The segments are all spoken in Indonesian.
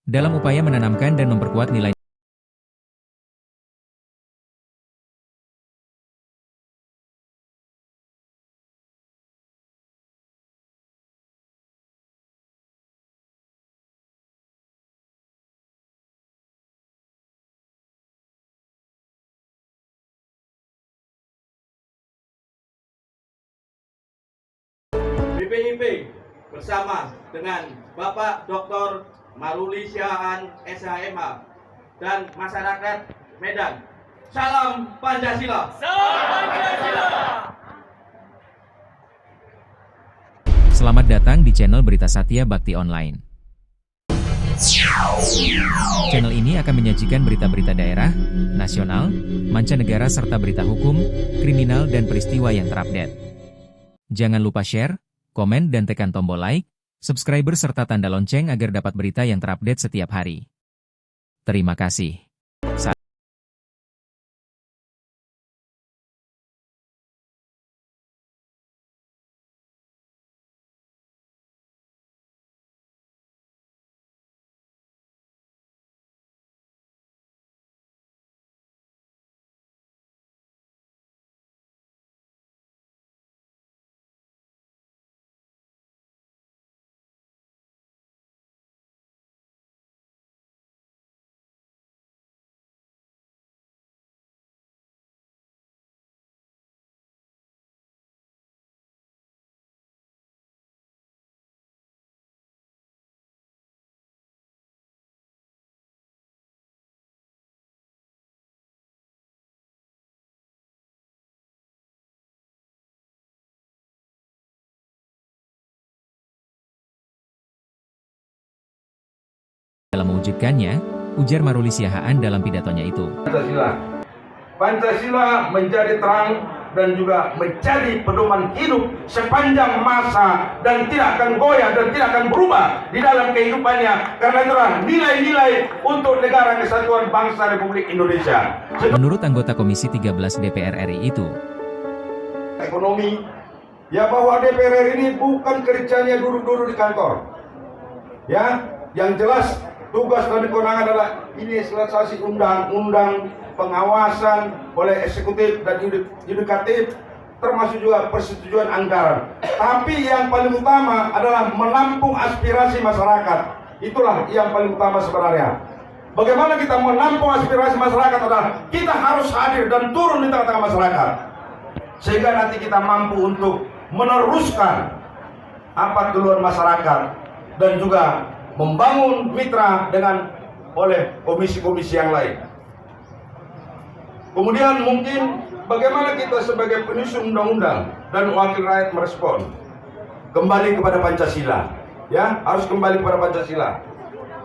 dalam upaya menanamkan dan memperkuat nilai BPIP bersama dengan Bapak Dr. Maruli Siahaan SHMA dan masyarakat Medan. Salam Pancasila. Salam Pancasila. Selamat datang di channel Berita Satya Bakti Online. Channel ini akan menyajikan berita-berita daerah, nasional, mancanegara serta berita hukum, kriminal dan peristiwa yang terupdate. Jangan lupa share, komen dan tekan tombol like, subscriber serta tanda lonceng agar dapat berita yang terupdate setiap hari. Terima kasih. Dalam mewujudkannya, ujar Maruli Siahaan dalam pidatonya itu. Pancasila menjadi terang dan juga menjadi pedoman hidup sepanjang masa dan tidak akan goyah dan tidak akan berubah di dalam kehidupannya, karena itulah nilai-nilai untuk negara kesatuan bangsa Republik Indonesia. Menurut anggota Komisi 13 DPR RI itu, Ekonomi, ya bahwa DPR RI ini bukan kerjanya duduk-duduk di kantor. Ya, yang jelas tugas dan kewenangan adalah inisiasi undang-undang, pengawasan oleh eksekutif dan yudikatif, termasuk juga persetujuan anggaran. Tapi yang paling utama adalah menampung aspirasi masyarakat. Itulah yang paling utama sebenarnya. Bagaimana kita menampung aspirasi masyarakat adalah kita harus hadir dan turun di tengah-tengah masyarakat, sehingga nanti kita mampu untuk meneruskan apa keluhan masyarakat dan juga membangun mitra dengan oleh komisi-komisi yang lain. Kemudian mungkin bagaimana kita sebagai penyusun undang-undang dan wakil rakyat merespon kembali kepada Pancasila, ya harus kembali kepada Pancasila,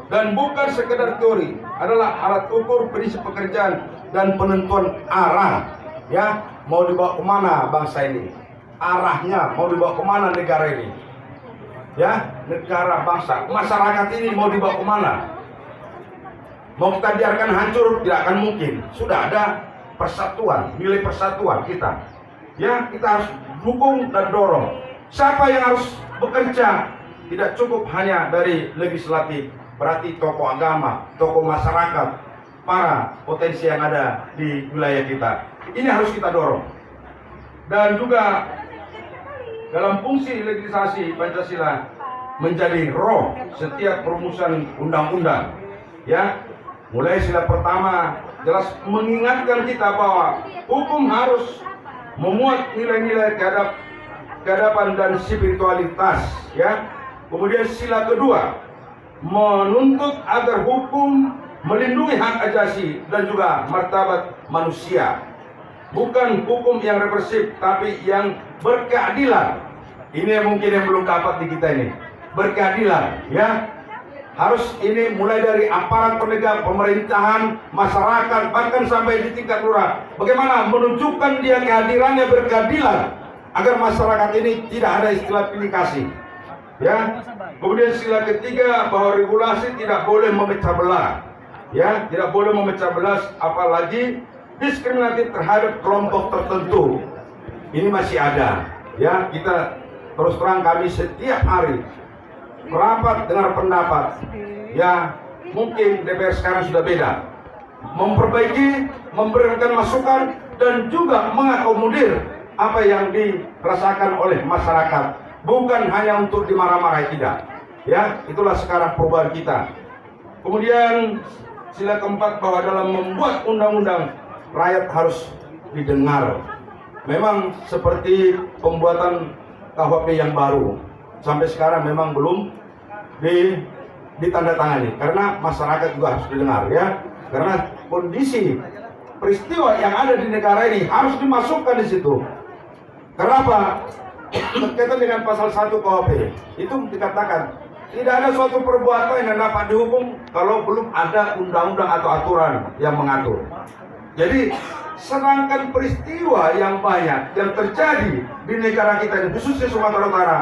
dan bukan sekedar teori, adalah alat ukur prinsip pekerjaan dan penentuan arah, ya mau dibawa kemana bangsa ini, arahnya mau dibawa kemana negara ini, ya negara bangsa masyarakat ini mau dibawa kemana. Mau kita biarkan hancur tidak akan mungkin. Sudah ada persatuan, nilai persatuan kita, ya kita harus dukung dan dorong. Siapa yang harus bekerja? Tidak cukup hanya dari legislatif, berarti tokoh agama, tokoh masyarakat, para potensi yang ada di wilayah kita. Ini harus kita dorong. Dan juga dalam fungsi legislasi Pancasila menjadi roh setiap perumusan undang-undang, ya mulai sila pertama jelas mengingatkan kita bahwa hukum harus memuat nilai-nilai keadaban dan spiritualitas, ya. Kemudian sila kedua menuntut agar hukum melindungi hak asasi dan juga martabat manusia, bukan hukum yang represif tapi yang berkeadilan. Ini mungkin yang belum dapat di kita ini, berkeadilan, ya. Harus ini mulai dari aparat penegak pemerintahan, masyarakat, bahkan sampai di tingkat lurah. Bagaimana menunjukkan dia kehadirannya berkeadilan agar masyarakat ini tidak ada istilah pilih kasih, ya. Kemudian sila ketiga bahwa regulasi tidak boleh memecah belah, ya, tidak boleh memecah belah, apalagi diskriminatif terhadap kelompok tertentu. Ini masih ada, ya. Kita terus terang kami setiap hari merapat dengar pendapat, ya mungkin DPR sekarang sudah beda. Memperbaiki, memberikan masukan, dan juga mengakomodir apa yang dirasakan oleh masyarakat. Bukan hanya untuk dimarah-marahi, tidak. Ya, itulah sekarang perubahan kita. Kemudian sila keempat, bahwa dalam membuat undang-undang, rakyat harus didengar. Memang seperti pembuatan KUHP yang baru, sampai sekarang memang belum ditandatangani, karena masyarakat juga harus didengar, ya. Karena kondisi peristiwa yang ada di negara ini harus dimasukkan di situ. Kenapa? Berkaitan dengan pasal 1 KUHP itu dikatakan tidak ada suatu perbuatan yang dapat dihukum kalau belum ada undang-undang atau aturan yang mengatur. Jadi sedangkan peristiwa yang banyak yang terjadi di negara kita ini, khususnya Sumatera Utara,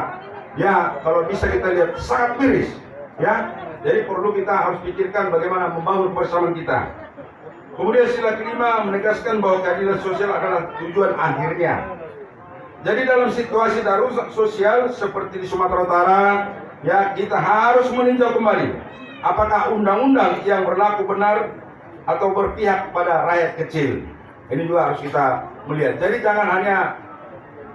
ya kalau bisa kita lihat sangat miris, ya. Jadi perlu kita harus pikirkan bagaimana membangun persamaan kita. Kemudian sila kelima, menegaskan bahwa keadilan sosial adalah tujuan akhirnya. Jadi dalam situasi darurat sosial seperti di Sumatera Utara, ya, kita harus meninjau kembali apakah undang-undang yang berlaku benar atau berpihak pada rakyat kecil. Ini juga harus kita melihat. Jadi jangan hanya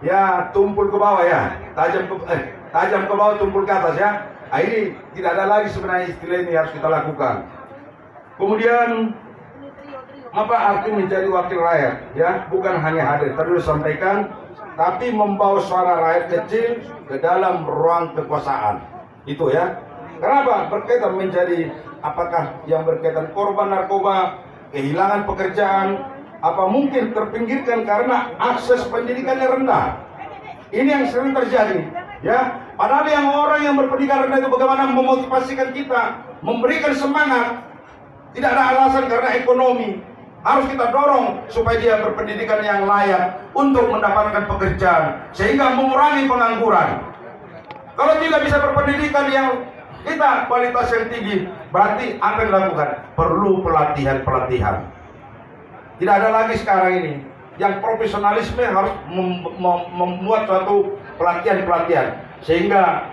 ya tumpul ke bawah, ya, tajam ke bawah, tumpul ke atas, ya. Nah, ini tidak ada lagi sebenarnya istilah ini, harus kita lakukan. Kemudian apa arti menjadi wakil rakyat? Ya, bukan hanya hadir, tadi sudah sampaikan, tapi membawa suara rakyat kecil ke dalam ruang kekuasaan. Itu, ya. Kenapa? Berkaitan menjadi apakah yang berkaitan korban narkoba, kehilangan pekerjaan, apa mungkin terpinggirkan karena akses pendidikannya rendah. Ini yang sering terjadi, ya. Padahal yang orang yang berpendidikan rendah itu bagaimana memotivasikan kita, memberikan semangat. Tidak ada alasan karena ekonomi. Harus kita dorong supaya dia berpendidikan yang layak untuk mendapatkan pekerjaan, sehingga mengurangi pengangguran. Kalau tidak bisa berpendidikan yang kita kualitas yang tinggi, berarti apa yang dilakukan? Perlu pelatihan-pelatihan. Tidak ada lagi sekarang ini yang profesionalisme, harus membuat suatu pelatihan-pelatihan, sehingga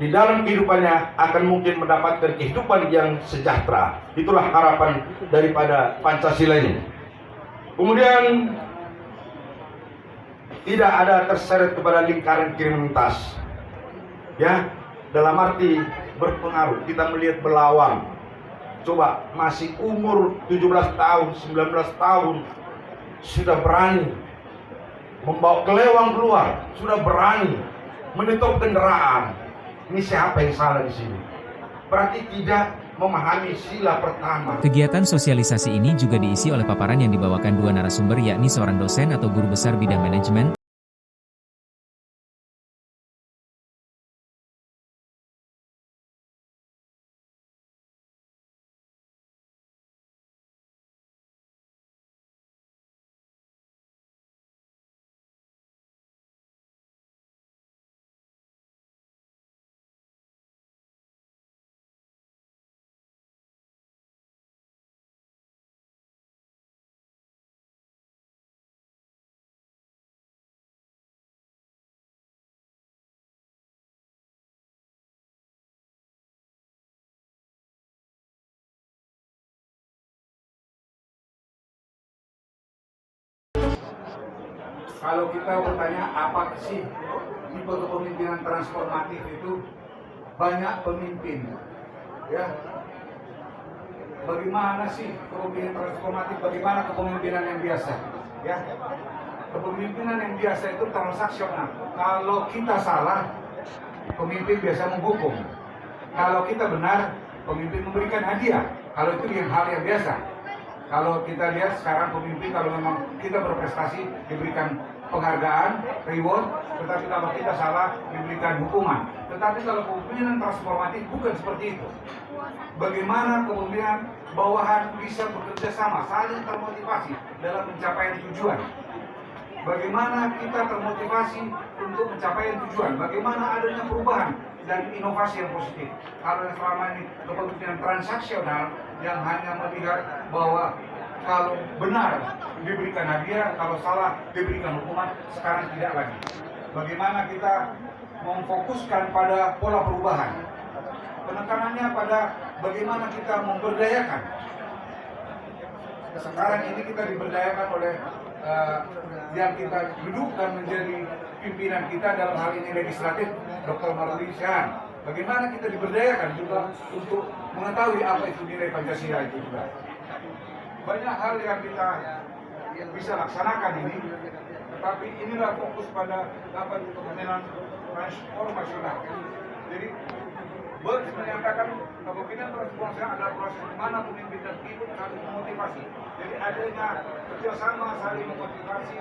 di dalam kehidupannya akan mungkin mendapatkan kehidupan yang sejahtera. Itulah harapan daripada Pancasila ini. Kemudian tidak ada terseret kepada lingkaran kriminalitas, ya, dalam arti berpengaruh. Kita melihat Belawang, coba masih umur 17 tahun, 19 tahun sudah berani membawa kelewang keluar, sudah berani menutup kendaraan. Ini siapa yang salah di sini? Berarti tidak memahami sila pertama. Kegiatan sosialisasi ini juga diisi oleh paparan yang dibawakan dua narasumber, yakni seorang dosen atau guru besar bidang manajemen, Kalau kita bertanya apa sih tipe kepemimpinan transformatif itu, banyak pemimpin, ya. Bagaimana sih kepemimpinan transformatif? Bagaimana kepemimpinan yang biasa, ya? Kepemimpinan yang biasa itu transaksional. Kalau kita salah, pemimpin biasa menghukum. Kalau kita benar, pemimpin memberikan hadiah. Kalau itu yang hal yang biasa. Kalau kita lihat sekarang pemimpin, kalau memang kita berprestasi diberikan penghargaan, reward, tetapi kalau kita salah diberikan hukuman. Tetapi kalau kepemimpinan transformatif bukan seperti itu. Bagaimana kepemimpinan bawahan bisa bekerja sama, saling termotivasi dalam pencapaian tujuan. Bagaimana kita termotivasi untuk mencapai tujuan, bagaimana adanya perubahan dan inovasi yang positif. Kalau selama ini kepemimpinan transaksional yang hanya melihat bahwa kalau benar diberikan hadiah, kalau salah diberikan hukuman, sekarang tidak lagi. Bagaimana kita memfokuskan pada pola perubahan, penekanannya pada bagaimana kita memberdayakan. Sekarang ini kita diberdayakan oleh yang kita dudukkan menjadi pimpinan kita dalam hal ini legislatif, Dr. Marulisyan. Bagaimana kita diberdayakan juga untuk mengetahui apa itu nilai Pancasila itu juga. Banyak hal yang kita bisa laksanakan ini, tetapi inilah fokus pada dapat kepemimpinan transformasional. Jadi Burns menyatakan kepemimpinan transformasional adalah proses di mana pemimpin dan ikut saling memotivasi. Jadi adanya kerjasama saling memotivasi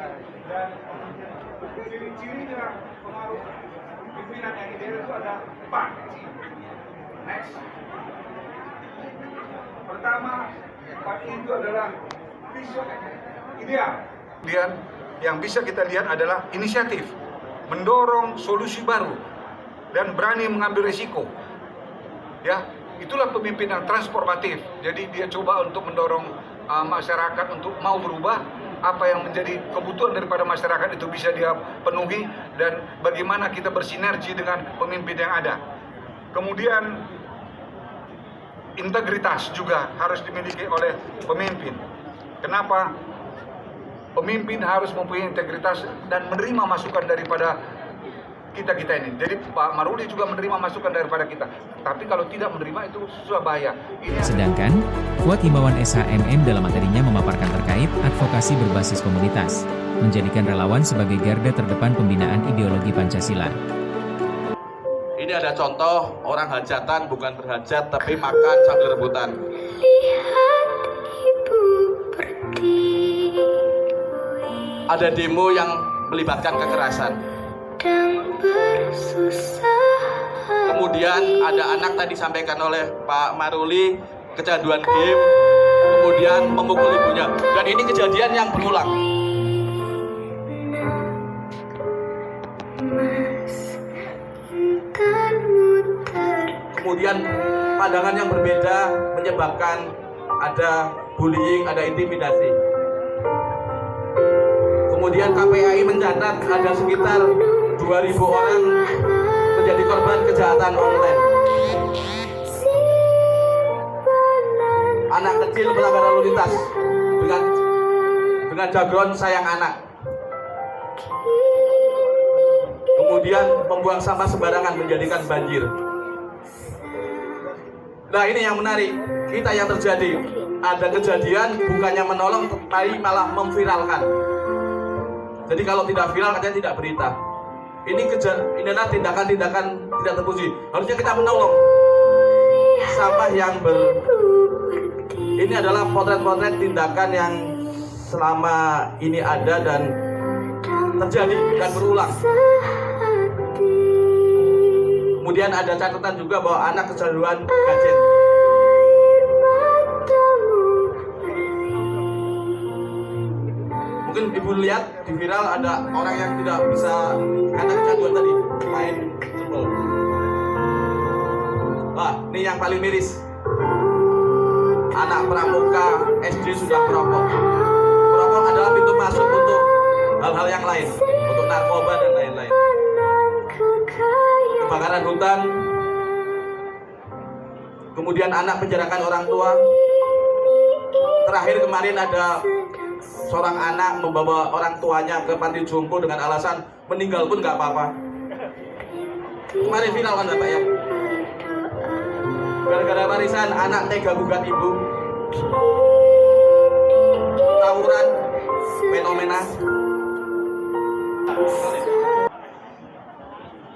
dan ciri-cirinya pengaruh pimpinan yang ideal itu ada 4. Next. Pertama, 4 itu adalah vision ideal. Kemudian yang bisa kita lihat adalah inisiatif, mendorong solusi baru dan berani mengambil risiko. Ya, itulah pemimpinan transformatif. Jadi dia coba untuk mendorong masyarakat untuk mau berubah, apa yang menjadi kebutuhan daripada masyarakat itu bisa dia penuhi, dan bagaimana kita bersinergi dengan pemimpin yang ada. Kemudian integritas juga harus dimiliki oleh pemimpin. Kenapa? Pemimpin harus mempunyai integritas dan menerima masukan daripada kita ini. Jadi Pak Maruli juga menerima masukan daripada kita. Tapi kalau tidak menerima itu susah bahaya. Sedangkan, Fuad himbauan SHMM dalam materinya memaparkan terkait advokasi berbasis komunitas, menjadikan relawan sebagai garda terdepan pembinaan ideologi Pancasila. Ini ada contoh orang hajatan bukan berhajat tapi makan sambil rebutan. Ada demo yang melibatkan kekerasan. Kemudian ada anak tadi disampaikan oleh Pak Maruli kecanduan game, kemudian memukul ibunya, dan ini kejadian yang berulang. Kemudian pandangan yang berbeda menyebabkan ada bullying, ada intimidasi. Kemudian KPAI mencatat ada sekitar 2.000 orang menjadi korban kejahatan online. Anak kecil melanggar lalu lintas dengan jargon sayang anak. Kemudian membuang sampah sembarangan menjadikan banjir. Nah, ini yang menarik. Kita yang terjadi, ada kejadian bukannya menolong tapi malah memviralkan. Jadi kalau tidak viral katanya tidak berita. Ini adalah tindakan-tindakan tidak terpuji. Harusnya kita menolong sampah yang ini adalah potret-potret tindakan yang selama ini ada dan terjadi dan berulang. Kemudian ada catatan juga bahwa anak kecanduan gadget. Mungkin ibu lihat di viral ada orang yang tidak bisa kata kecanduan tadi main football. Wah, ini yang paling miris. Anak pramuka SD sudah merokok. Merokok adalah pintu masuk untuk hal-hal yang lain, untuk narkoba dan lain-lain. Kebakaran hutan. Kemudian anak penjarakan orang tua. Terakhir kemarin ada seorang anak membawa orang tuanya ke panti jompo dengan alasan meninggal pun nggak apa-apa. Kemarin viral kan Bapak ya? Gara-gara warisan anak tega gugat ibu. Tawuran, fenomena.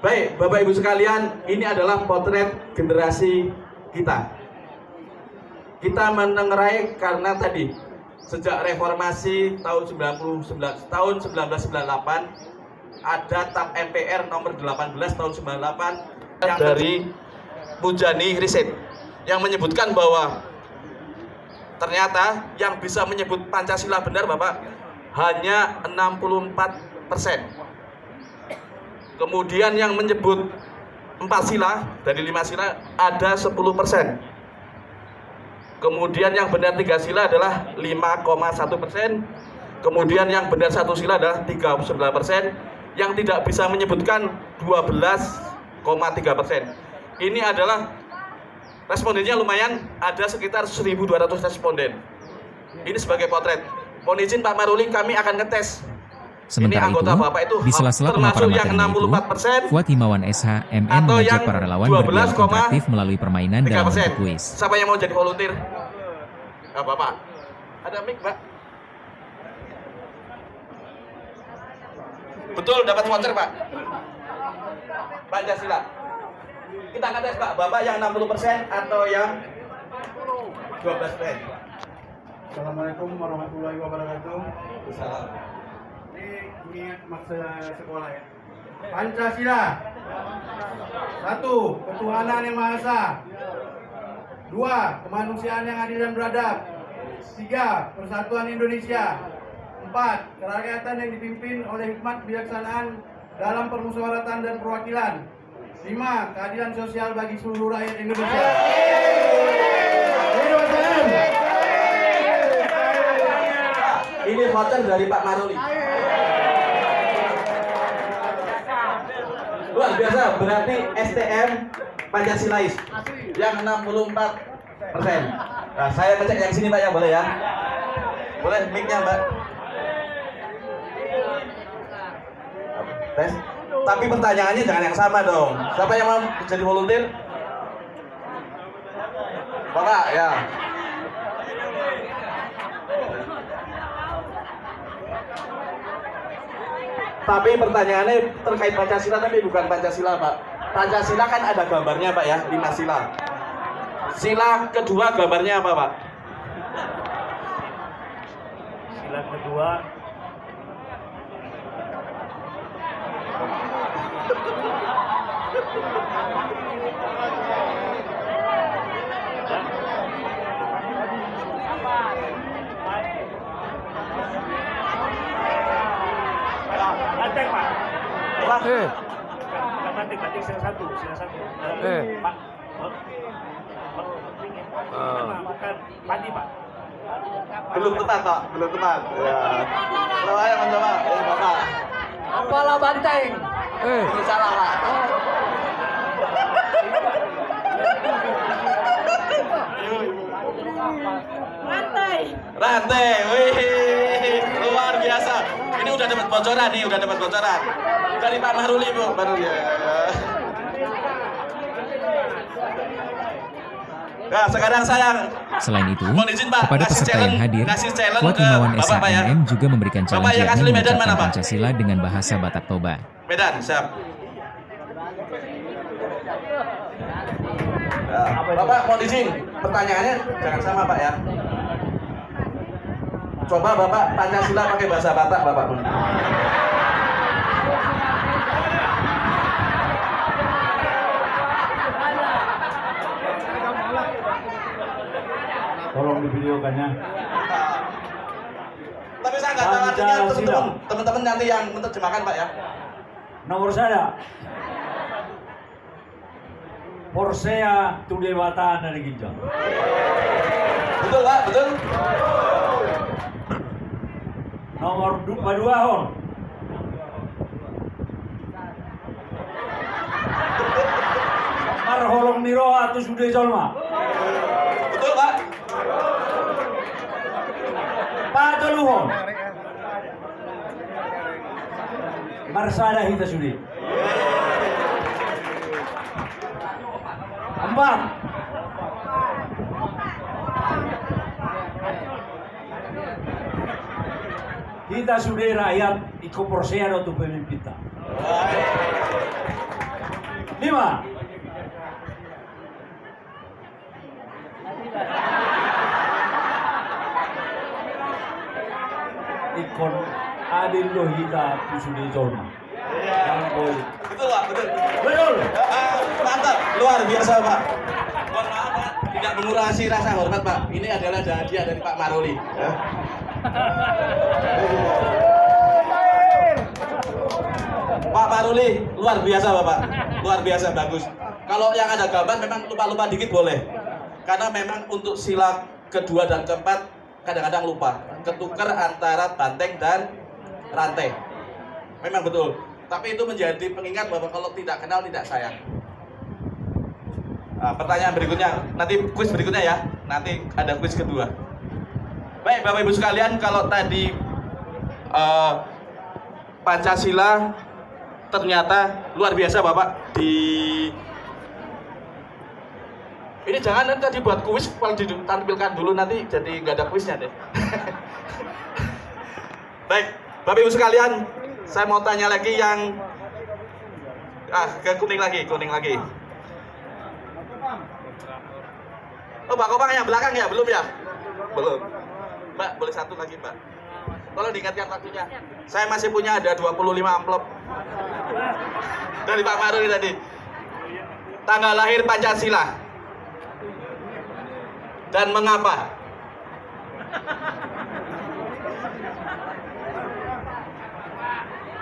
Baik, Bapak Ibu sekalian, ini adalah potret generasi kita. Kita menengarai karena tadi sejak reformasi tahun 1998 ada TAP MPR nomor 18 tahun 98 yang dari Mujani Riset yang menyebutkan bahwa ternyata yang bisa menyebut Pancasila benar Bapak hanya 64%. Kemudian yang menyebut 4 sila dari 5 sila ada 10%. Kemudian yang benar 3 sila adalah 5,1%. Kemudian yang benar 1 sila adalah 39%. Yang tidak bisa menyebutkan 12,3%. Ini adalah Respondennya lumayan, ada sekitar 1.200 responden. Ini sebagai potret. Mohon izin Pak Maruli, kami akan ngetes. Sementara Ini anggota itu, Bapak itu di sela-sela termasuk pemaparan yang materinya 64%, itu, Fuad Himawan SH, MM atau mengajak yang para relawan 12,3%. berdialog interaktif melalui permainan dalam bentuk kuis. Siapa yang mau jadi volunteer? Bapak. Ada mic, Pak? Betul, dapat voucher, Pak. Pancasila. Kita akan tes, Pak. Bapak yang 60% atau yang 12%? Assalamualaikum warahmatullahi wabarakatuh. Salam. Ini maksud sekolah ya. Pancasila. 1. Ketuhanan yang Maha Esa. 2. Kemanusiaan yang adil dan beradab. 3. Persatuan Indonesia. 4. Kerakyatan yang dipimpin oleh hikmat kebijaksanaan dalam permusyawaratan dan perwakilan. 5. Keadilan sosial bagi seluruh rakyat Indonesia. Ini voucher dari Pak Maruli. Luar biasa, berarti STM Pancasilais yang 64%. Nah, saya ngecek yang sini Pak ya, boleh ya? Boleh mic-nya Mbak? Tes. Tapi pertanyaannya jangan yang sama dong. Siapa yang mau jadi volunteer? Bapak ya. Tapi pertanyaannya terkait Pancasila, tapi bukan Pancasila Pak. Pancasila kan ada gambarnya Pak ya, 5 sila. Sila kedua gambarnya apa Pak? Sila kedua banteng Pak. Bukan banteng sila satu. Pak. Bukan padi Pak. Belum tepat Pak, belum tepat. Ya. Kalau yang mencoba, ya Bapak. Apalah banteng? Ini salah Pak. Rantai, wih, luar biasa. Ini udah dapat bocoran nih, udah dapat bocoran dari Pak Maruli Bu, baru ya. Nah, sekarang saya Selain itu, mohon izin, Pak, kepada kasih peserta yang hadir, kasih challenge Fuad ke Himawan Bapak, Pak, ya. SHMM juga memberikan Bapak challenge yang yakni asli Medan mengucapkan mana, Pak? Pancasila dengan bahasa Batak Toba. Medan, siap. Ya, Bapak mohon izin, pertanyaannya jangan sama Pak ya. Coba Bapak Pancasila pakai bahasa Batak Bapak. Tolong divideokannya. Tapi saya nggak tahu artinya teman-teman nanti yang menerjemahkan Pak ya. Nomor saya. Porsea Tudewata dari Ginjal. Betul Pak, betul. Nomor 2 hon. Marholong Niro atau Sude Jolma. Betul Pak. Pak Toluhon. Marsada Hita Sudi. 4. Kita sudah rakyat ikut persean untuk pemimpin kita. 5. Ikon adil loh kita sudah jolma. Betul Pak, betul. Betul. Mantap, luar biasa Pak. Mohon maaf Pak, tidak mengurangi rasa hormat Pak. Ini adalah hadiah dari Pak Maruli. Ya. Pak Maruli, luar biasa Bapak. Luar biasa, bagus. Kalau yang ada gambar memang lupa-lupa dikit boleh. Karena memang untuk sila kedua dan keempat kadang-kadang lupa. Ketukar antara banteng dan rantai. Memang betul. Tapi itu menjadi pengingat bahwa kalau tidak kenal tidak sayang. Nah, pertanyaan berikutnya, nanti kuis berikutnya ya. Nanti ada kuis kedua. Baik, Bapak Ibu sekalian, kalau tadi Pancasila ternyata luar biasa Bapak ini jangan nanti dibuat kuis, kalau ditampilkan dulu nanti jadi nggak ada kuisnya deh. Baik, Bapak Ibu sekalian, saya mau tanya lagi yang ke kuning lagi. Oh, Mbak Komang yang belakang ya? Belum ya? Belum. Mbak, boleh satu lagi, Mbak. Tolong diingatkan waktunya. Saya masih punya ada 25 amplop. Dari Pak Maruli tadi. Tanggal lahir Pancasila. Dan mengapa?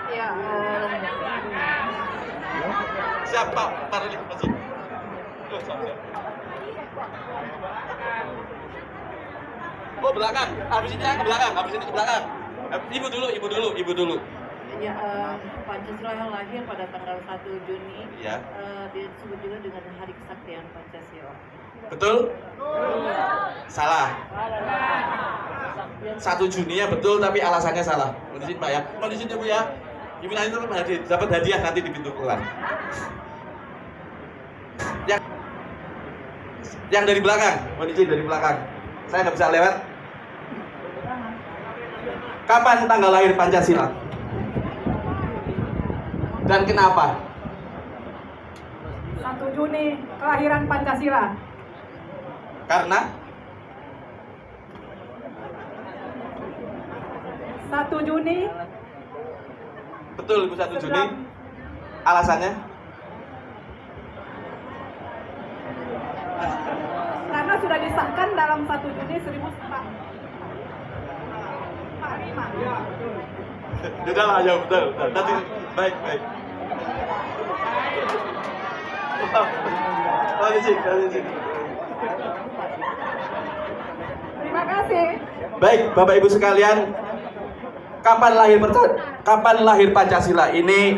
Ya, Siapa Pak Maruli? Masih. Oh, belakang. Habis ini ke belakang. Ibu dulu. Ya, Pancasila yang lahir pada tanggal 1 Juni Ya. disebut juga dengan Hari Kesaktian Pancasila. Betul? Salah. 1 Juni-nya betul tapi alasannya salah. Mohon izin Pak ya. Mohon izin Ibu ya. Ibu nanti dapat hadiah nanti di pintu keluar. Yang dari belakang, mohon izin dari belakang. Saya nggak bisa lewat. Kapan tanggal lahir Pancasila? Dan kenapa? 1 Juni kelahiran Pancasila. Karena 1 Juni. Betul Ibu, 1 Juni. Alasannya? Karena sudah disahkan dalam 1 Juni 1945. Sudah lah, ya betul. Nanti baik. Terima kasih. Baik, Bapak Ibu sekalian, kapan lahir Pancasila ini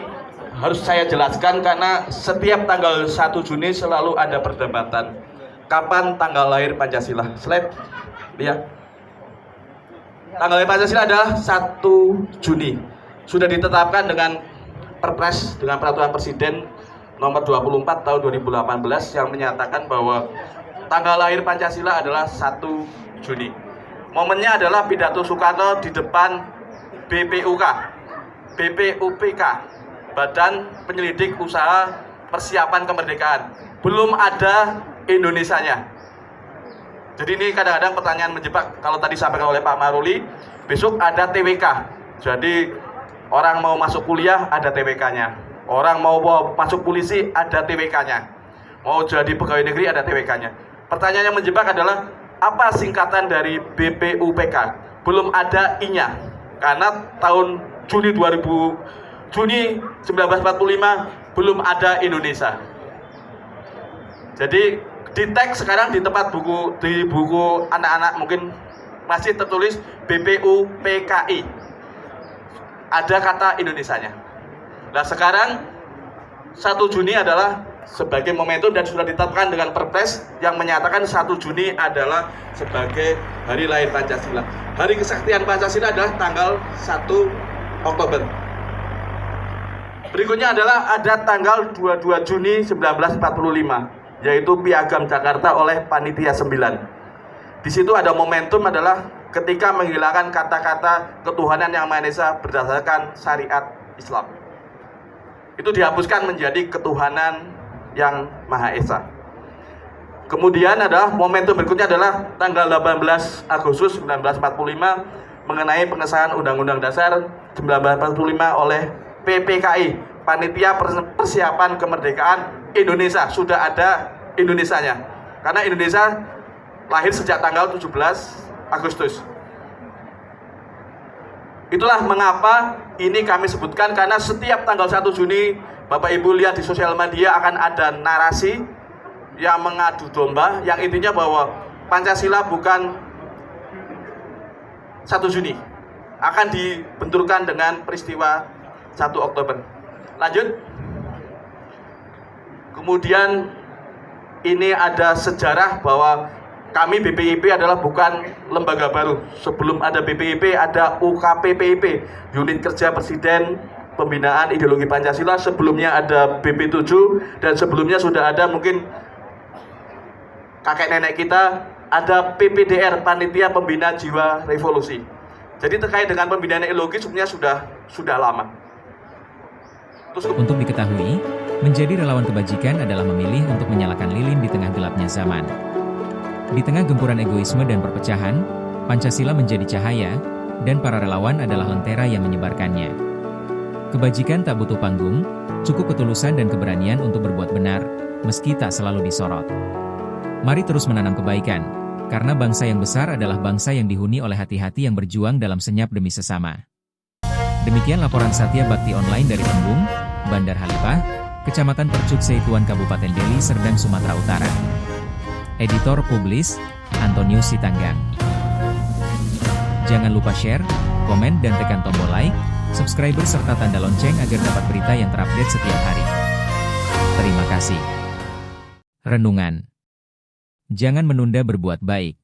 harus saya jelaskan karena setiap tanggal 1 Juni selalu ada perdebatan. Kapan tanggal lahir Pancasila? Slide, lihat. Tanggal lahir Pancasila adalah 1 Juni. Sudah ditetapkan dengan Perpres, dengan Peraturan Presiden nomor 24 tahun 2018 yang menyatakan bahwa tanggal lahir Pancasila adalah 1 Juni. Momennya adalah pidato Soekarno di depan BPUPK, Badan Penyelidik Usaha Persiapan Kemerdekaan. Belum ada Indonesianya. Jadi ini kadang-kadang pertanyaan menjebak. Kalau tadi disampaikan oleh Pak Maruli, besok ada TWK. Jadi orang mau masuk kuliah ada TWK-nya. Orang mau masuk polisi ada TWK-nya. Mau jadi pegawai negeri ada TWK-nya. Pertanyaan yang menjebak adalah apa singkatan dari BPUPK? Belum ada I-nya. Karena tahun Juni 1945 belum ada Indonesia. Jadi di teks sekarang di tempat buku, di buku anak-anak mungkin masih tertulis BPUPKI. Ada kata Indonesianya. Nah sekarang 1 Juni adalah sebagai momentum dan sudah ditetapkan dengan Perpres yang menyatakan 1 Juni adalah sebagai hari lahir Pancasila. Hari kesaktian Pancasila adalah tanggal 1 Oktober. Berikutnya adalah ada tanggal 22 Juni 1945. Yaitu Piagam Jakarta oleh Panitia 9. Di situ ada momentum adalah ketika menghilangkan kata-kata ketuhanan yang Maha Esa berdasarkan syariat Islam. Itu dihapuskan menjadi ketuhanan yang Maha Esa. Kemudian adalah momentum berikutnya adalah tanggal 18 Agustus 1945 mengenai pengesahan Undang-Undang Dasar 1945 oleh PPKI, Panitia Persiapan Kemerdekaan Indonesia. Sudah ada Indonesianya. Karena Indonesia lahir sejak tanggal 17 Agustus. Itulah mengapa ini kami sebutkan, karena setiap tanggal 1 Juni Bapak Ibu lihat di sosial media akan ada narasi yang mengadu domba, yang intinya bahwa Pancasila bukan 1 Juni, akan dibenturkan dengan peristiwa 1 Oktober. Lanjut. Kemudian ini ada sejarah bahwa kami BPIP adalah bukan lembaga baru. Sebelum ada BPIP ada UKPPIP, Unit Kerja Presiden Pembinaan Ideologi Pancasila. Sebelumnya ada BP7 dan sebelumnya sudah ada mungkin kakek nenek kita ada PPDR, Panitia Pembina Jiwa Revolusi. Jadi terkait dengan pembinaan ideologi sebenarnya sudah lama. Untuk diketahui, menjadi relawan kebajikan adalah memilih untuk menyalakan lilin di tengah gelapnya zaman. Di tengah gempuran egoisme dan perpecahan, Pancasila menjadi cahaya, dan para relawan adalah lentera yang menyebarkannya. Kebajikan tak butuh panggung, cukup ketulusan dan keberanian untuk berbuat benar, meski tak selalu disorot. Mari terus menanam kebaikan, karena bangsa yang besar adalah bangsa yang dihuni oleh hati-hati yang berjuang dalam senyap demi sesama. Demikian laporan Satya Bakti Online dari Tembung, Bandar Halipah, Kecamatan Percuk Seituan Kabupaten Deli Serdang, Sumatera Utara. Editor Publis, Antonius Sitanggang. Jangan lupa share, komen dan tekan tombol like, subscriber serta tanda lonceng agar dapat berita yang terupdate setiap hari. Terima kasih. Renungan. Jangan menunda berbuat baik.